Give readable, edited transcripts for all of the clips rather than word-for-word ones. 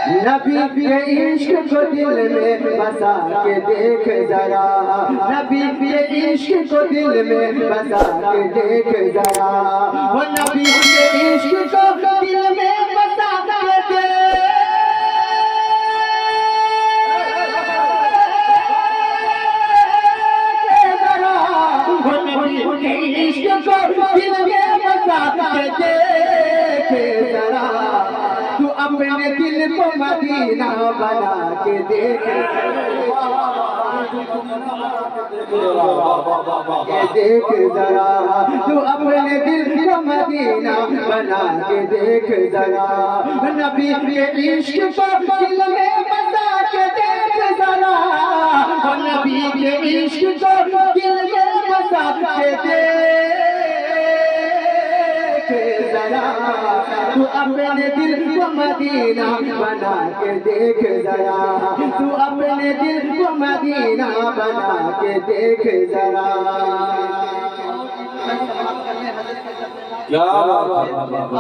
نبی کے عشق کو دل میں بسا کے دیکھ ذرا، نبی کے عشق کو دل میں بسا کے دیکھ ذرا، وہ نبی کے عشق کو دل میں بسا کے دیکھ ذرا، وہ نبی کے عشق کو دل میں بسا کے دیکھ ذرا، تو اپنے دل کو مدینہ بنا کے دیکھ ذرا، تو اپنے دل کو مدینہ بنا کے دیکھ ذرا، نبی کے عشق کو دل میں بسا کے دیکھ ذرا، نبی کے عشق کو دل میں بسا کے دیکھ ذرا، تو اپنے دل کو مدینہ بنا کے دیکھ ذرا، تو اپنے دل کو مدینہ بنا کے دیکھ ذرا۔ کیا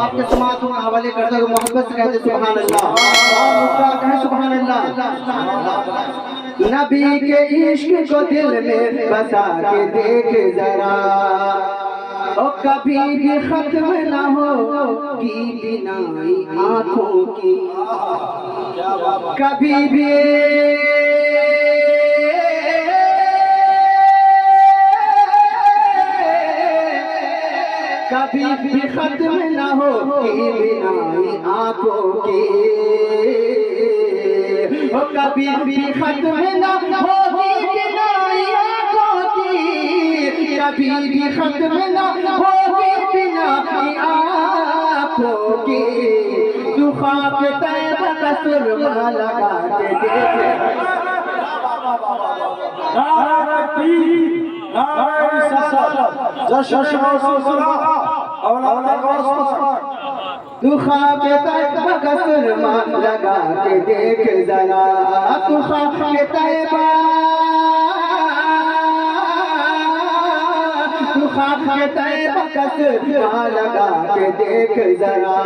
آپ کے سماعت کو حوالے کرتے ہوئے محبت سے کہتے سبحان اللہ، اور کہیں سبحان اللہ۔ نبی کے عشق کو دل میں بسا کے دیکھ ذرا، اور کبھی بھی ختم نہ ہو کی بینائی آنکھوں کی، کبھی بھی ختم نہ ہو کی بینائی آنکھوں کی، اور کبھی بھی ختم نہ ہو کی بینائی آنکھوں کی، کبھی بھی ختم نہ ہوگی بینائی آنکھوں کی، تو خاک طیبہ کا سرما لگا کے دیکھ، نعرہ تکبیر، نعرہ رسالت، جشن رسول اولاد رسول، تو خاک طیبہ کا سرما لگا کے دیکھ ذرا، تو خاک طیبہ، تو خاک طیبہ کا سرما لگا کے دیکھ ذرا،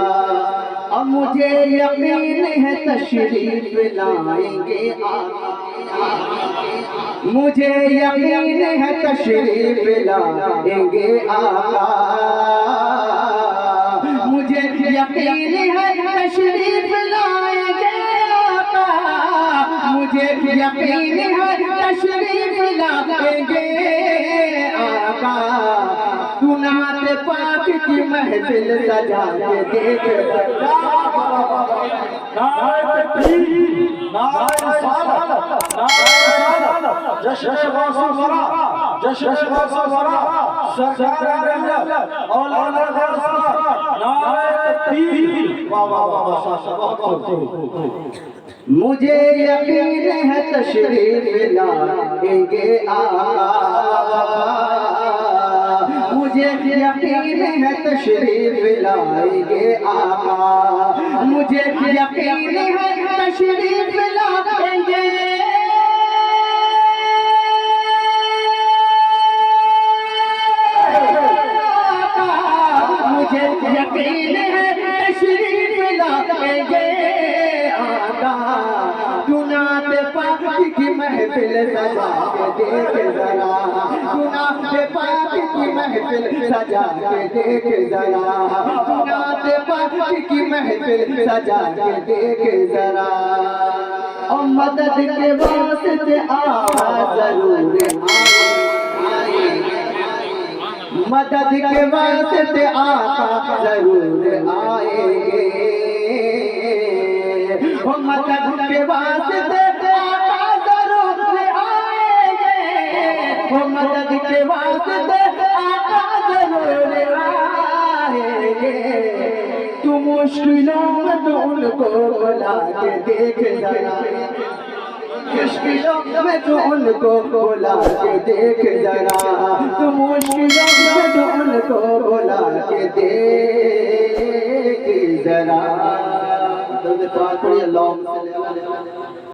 اب مجھے یقین ہے تشریف لائیں گے آقا، مجھے یقین ہے تشریف لائیں گے آقا، مجھے یقین ہے تشریف لائیں گے آقا، مجھے یقین ہے تشریف لائیں گے آقا، تو نعت پاک کی محفل سجا کے دیکھ، نعرہ تکبیر، نعرہ رسالت، جشن رسول جشن رسول سرکار ملت اولاد رسول، نعرہ تکبیر، مجھے یقین ہے تشریف لائیں گے آقا، مجھے یقین ہے تشریف لائیں گے آقا، مجھے یقین ہے تشریف لائیں گے، مجھے یقین ہے تشریف لائیں گے آقا، تو نعت پاک کی محفل سجا کے دیکھ ذرا، تو نعت پاک کی محفل سجا کے دیکھ ذرا، تو نعت پاک کی محفل سجا کے دیکھ ذرا، اور مدد کے واسطے آقا ضرور آئیں گے، مدد کے واسطے آقا ضرور آئیں گے، مدد کے واسطے آقا ضرور آئیں گے، مدد کے واسطے آقا ضرور آئیں گے، تو مشکلوں میں تو ان کو بلا کے دیکھ ذرا، مشکلوں میں تو ان کو بلا کے دیکھ ذرا، تو مشکلوں میں تو ان کو بلا کے دیکھ ذرا، درود پاک پڑھیے، اللہم صلی اللہ علیہ وسلم۔